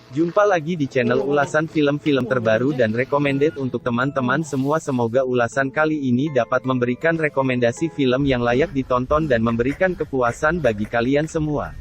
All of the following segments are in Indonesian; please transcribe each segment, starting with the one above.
Jumpa lagi di channel ulasan film-film terbaru dan recommended untuk teman-teman semua. Semoga ulasan kali ini dapat memberikan rekomendasi film yang layak ditonton dan memberikan kepuasan bagi kalian semua.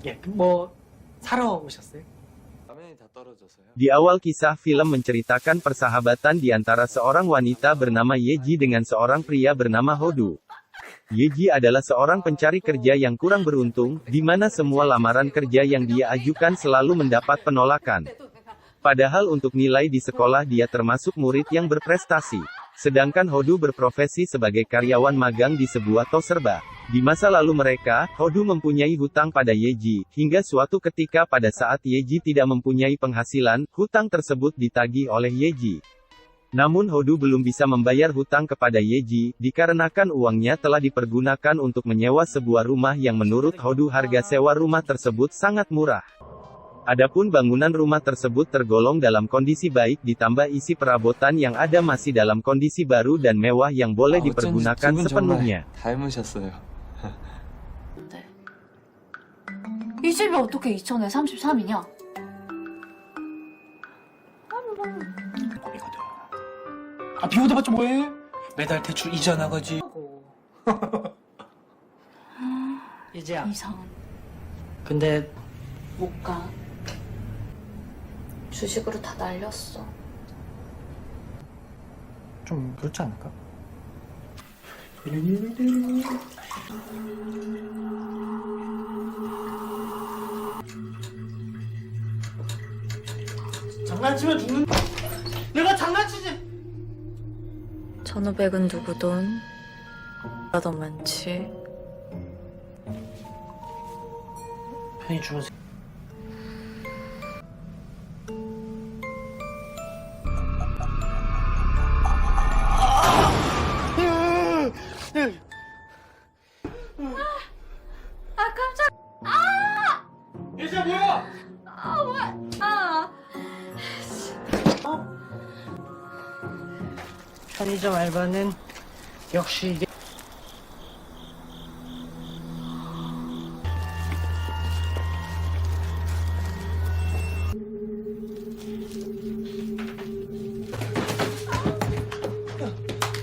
예, 뭐 사러 오셨어요? 라면이 다 떨어져서요? Di awal kisah film menceritakan persahabatan di antara seorang wanita bernama Yeji dengan seorang pria bernama Hodu. Yeji adalah seorang pencari kerja yang kurang beruntung, di mana semua lamaran kerja yang dia ajukan selalu mendapat penolakan. Padahal untuk nilai di sekolah dia termasuk murid yang berprestasi. Sedangkan Hodu berprofesi sebagai karyawan magang di sebuah toko serba. Di masa lalu mereka, Hodu mempunyai hutang pada Yeji, hingga suatu ketika pada saat Yeji tidak mempunyai penghasilan, hutang tersebut ditagih oleh Yeji. Namun Hodu belum bisa membayar hutang kepada Yeji, dikarenakan uangnya telah dipergunakan untuk menyewa sebuah rumah yang menurut Hodu harga sewa rumah tersebut sangat murah. Adapun bangunan rumah tersebut tergolong dalam kondisi baik ditambah isi perabotan yang ada masih dalam kondisi baru dan mewah yang boleh dipergunakan sepenuhnya. 닮으셨어요. 네. 이 집이 어떻게 2000에 33이냐? 아, 비오다봤자 뭐해? 매달 대출 이자 나가지. 예지야. 이상은 근데 못 가. 주식으로 다 날렸어. 좀 그렇지 않을까? 장난치면 죽는. 내가 장난치지. 1500은 누구 돈? 나더 많지. 편히 주무세. 아 깜짝. 예지야 뭐야? 아 왜? 아. 편의점 알바는 역시 이게.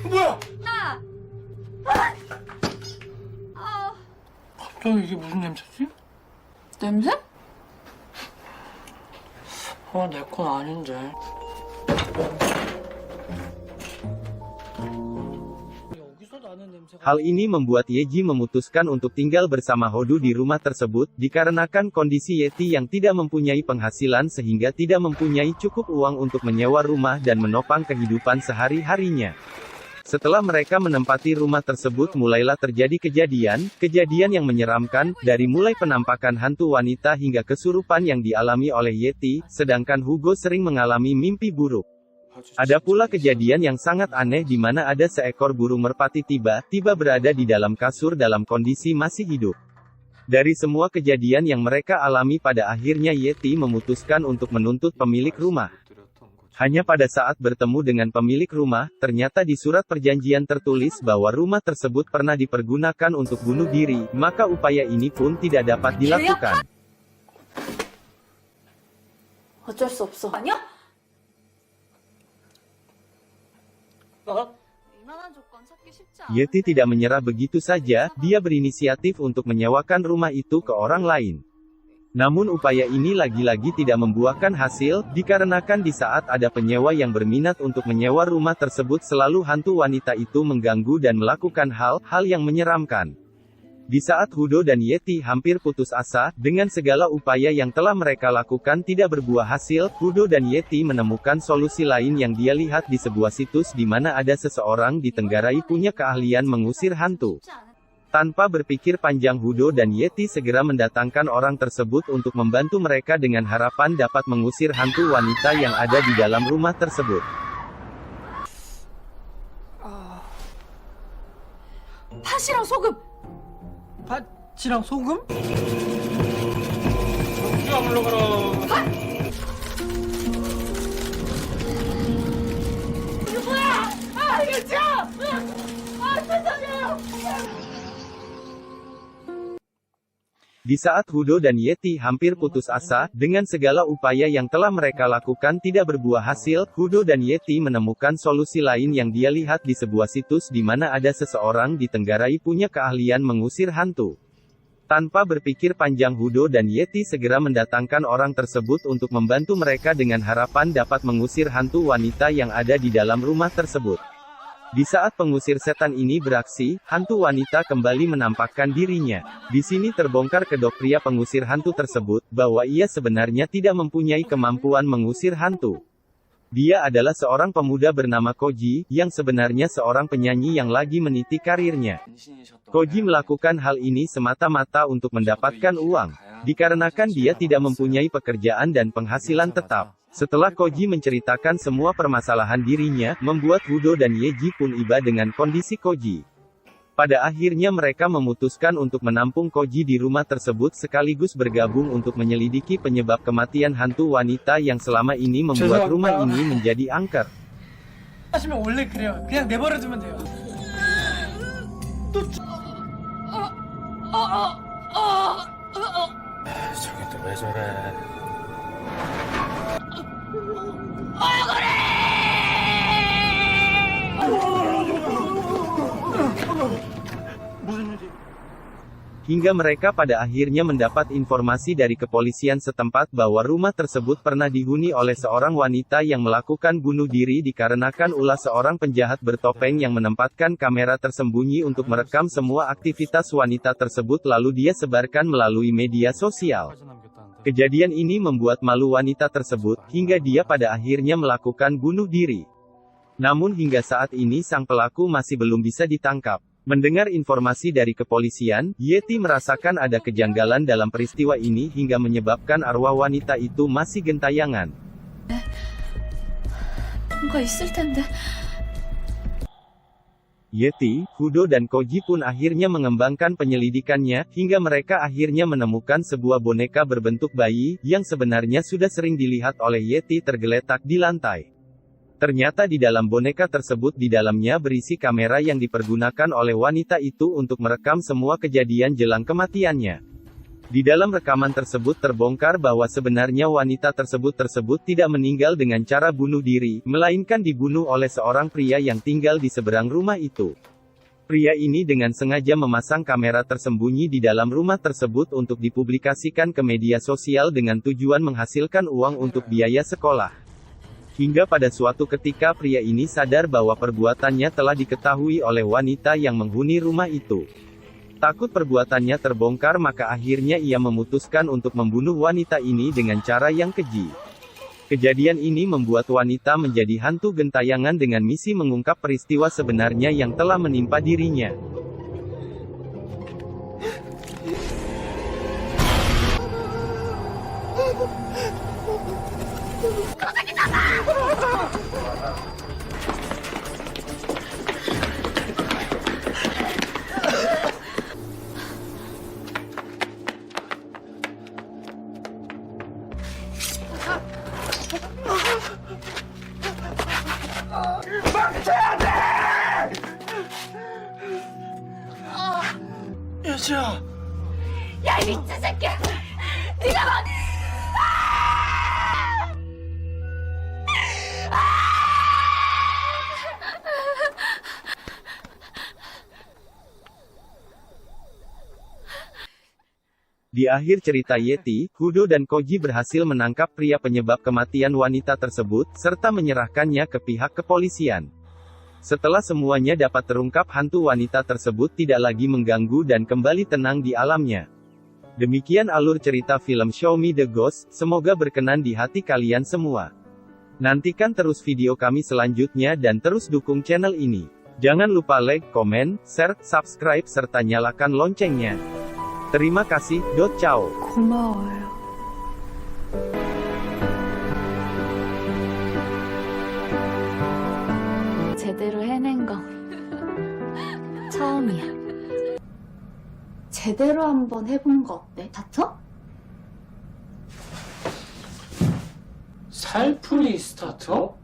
뭐야? 갑자기 이게 무슨 냄새지? 냄새? 내 건 아닌데. 여기서 나는 냄새가. Hal ini membuat Yeji memutuskan untuk tinggal bersama Hodu di rumah tersebut, dikarenakan kondisi Yeti yang tidak mempunyai penghasilan sehingga tidak mempunyai cukup uang untuk menyewa rumah dan menopang kehidupan sehari-harinya. Setelah mereka menempati rumah tersebut mulailah terjadi kejadian yang menyeramkan, dari mulai penampakan hantu wanita hingga kesurupan yang dialami oleh Yeti, sedangkan Hugo sering mengalami mimpi buruk. Ada pula kejadian yang sangat aneh di mana ada seekor burung merpati tiba-tiba berada di dalam kasur dalam kondisi masih hidup. Dari semua kejadian yang mereka alami pada akhirnya Yeti memutuskan untuk menuntut pemilik rumah. Hanya pada saat bertemu dengan pemilik rumah, ternyata di surat perjanjian tertulis bahwa rumah tersebut pernah dipergunakan untuk bunuh diri, maka upaya ini pun tidak dapat dilakukan. 어쩔 수 없어. 아니야? 이만한 조건 찾기 쉽지 않아. Yeti tidak menyerah begitu saja, dia berinisiatif untuk menyewakan rumah itu ke orang lain. Namun upaya ini lagi-lagi tidak membuahkan hasil, dikarenakan di saat ada penyewa yang berminat untuk menyewa rumah tersebut selalu hantu wanita itu mengganggu dan melakukan hal-hal yang menyeramkan. Di saat Hudo dan Yeti hampir putus asa, dengan segala upaya yang telah mereka lakukan tidak berbuah hasil, Hudo dan Yeti menemukan solusi lain yang dia lihat di sebuah situs di mana ada seseorang di Tenggarai punya keahlian mengusir hantu. 쉽지 않은 Tanpa berpikir panjang Hudo dan Yeti segera mendatangkan orang tersebut untuk membantu mereka dengan harapan dapat mengusir hantu wanita yang ada di dalam rumah tersebut. 팥이랑 소금. 팥이랑 소금? 누가 물러가라. 이거 뭐야? 아 이거 진짜. 아 세상에. Di saat Hudo dan Yeti hampir putus asa, dengan segala upaya yang telah mereka lakukan tidak berbuah hasil, Hudo dan Yeti menemukan solusi lain yang dia lihat di sebuah situs di mana ada seseorang di Tenggarai punya keahlian mengusir hantu. Tanpa berpikir panjang Hudo dan Yeti segera mendatangkan orang tersebut untuk membantu mereka dengan harapan dapat mengusir hantu wanita yang ada di dalam rumah tersebut. Di saat pengusir setan ini beraksi, hantu wanita kembali menampakkan dirinya. Di sini terbongkar kedok pria pengusir hantu tersebut, bahwa ia sebenarnya tidak mempunyai kemampuan mengusir hantu. Dia adalah seorang pemuda bernama Koji, yang sebenarnya seorang penyanyi yang lagi meniti karirnya. Koji melakukan hal ini semata-mata untuk mendapatkan uang, dikarenakan dia tidak mempunyai pekerjaan dan penghasilan tetap. Setelah Koji menceritakan semua permasalahan dirinya, membuat Hudo dan Yeji pun iba dengan kondisi Koji. Pada akhirnya mereka memutuskan untuk menampung Koji di rumah tersebut sekaligus bergabung untuk menyelidiki penyebab kematian hantu wanita yang selama ini membuat rumah ini menjadi angker. 하시면 원래 그래요. 그냥 내버려두면 돼요. 저게 또 왜 저래? Hingga mereka pada akhirnya mendapat informasi dari kepolisian setempat bahwa rumah tersebut pernah dihuni oleh seorang wanita yang melakukan bunuh diri dikarenakan ulah seorang penjahat bertopeng yang menempatkan kamera tersembunyi untuk merekam semua aktivitas wanita tersebut lalu dia sebarkan melalui media sosial. Kejadian ini membuat malu wanita tersebut, hingga dia pada akhirnya melakukan bunuh diri. Namun hingga saat ini sang pelaku masih belum bisa ditangkap. Mendengar informasi dari kepolisian, Yeti merasakan ada kejanggalan dalam peristiwa ini hingga menyebabkan arwah wanita itu masih gentayangan. 뭔가 있을 텐데. Yeti, Hudo dan Koji pun akhirnya mengembangkan penyelidikannya, hingga mereka akhirnya menemukan sebuah boneka berbentuk bayi, yang sebenarnya sudah sering dilihat oleh Yeti tergeletak di lantai. Ternyata di dalam boneka tersebut di dalamnya berisi kamera yang dipergunakan oleh wanita itu untuk merekam semua kejadian jelang kematiannya. Di dalam rekaman tersebut terbongkar bahwa sebenarnya wanita tersebut tidak meninggal dengan cara bunuh diri, melainkan dibunuh oleh seorang pria yang tinggal di seberang rumah itu. Pria ini dengan sengaja memasang kamera tersembunyi di dalam rumah tersebut untuk dipublikasikan ke media sosial dengan tujuan menghasilkan uang untuk biaya sekolah. Hingga pada suatu ketika pria ini sadar bahwa perbuatannya telah diketahui oleh wanita yang menghuni rumah itu. Takut perbuatannya terbongkar maka akhirnya ia memutuskan untuk membunuh wanita ini dengan cara yang keji. Kejadian ini membuat wanita menjadi hantu gentayangan dengan misi mengungkap peristiwa sebenarnya yang telah menimpa dirinya. 예지야. 야 이 미친 새끼야. 네가 막. Di akhir cerita Yeti, Kudo dan Koji berhasil menangkap pria penyebab kematian wanita tersebut, serta menyerahkannya ke pihak kepolisian. Setelah semuanya dapat terungkap, hantu wanita tersebut tidak lagi mengganggu dan kembali tenang di alamnya. Demikian alur cerita film Show Me the Ghost, semoga berkenan di hati kalian semua. Nantikan terus video kami selanjutnya dan terus dukung channel ini. Jangan lupa like, komen, share, subscribe serta nyalakan loncengnya. terima kasih. Ciao. 고마워요. 제대로 해낸 거 처음이야. 제대로 한번 해보는 거 어때? 다쳐? 살풀이 스타터?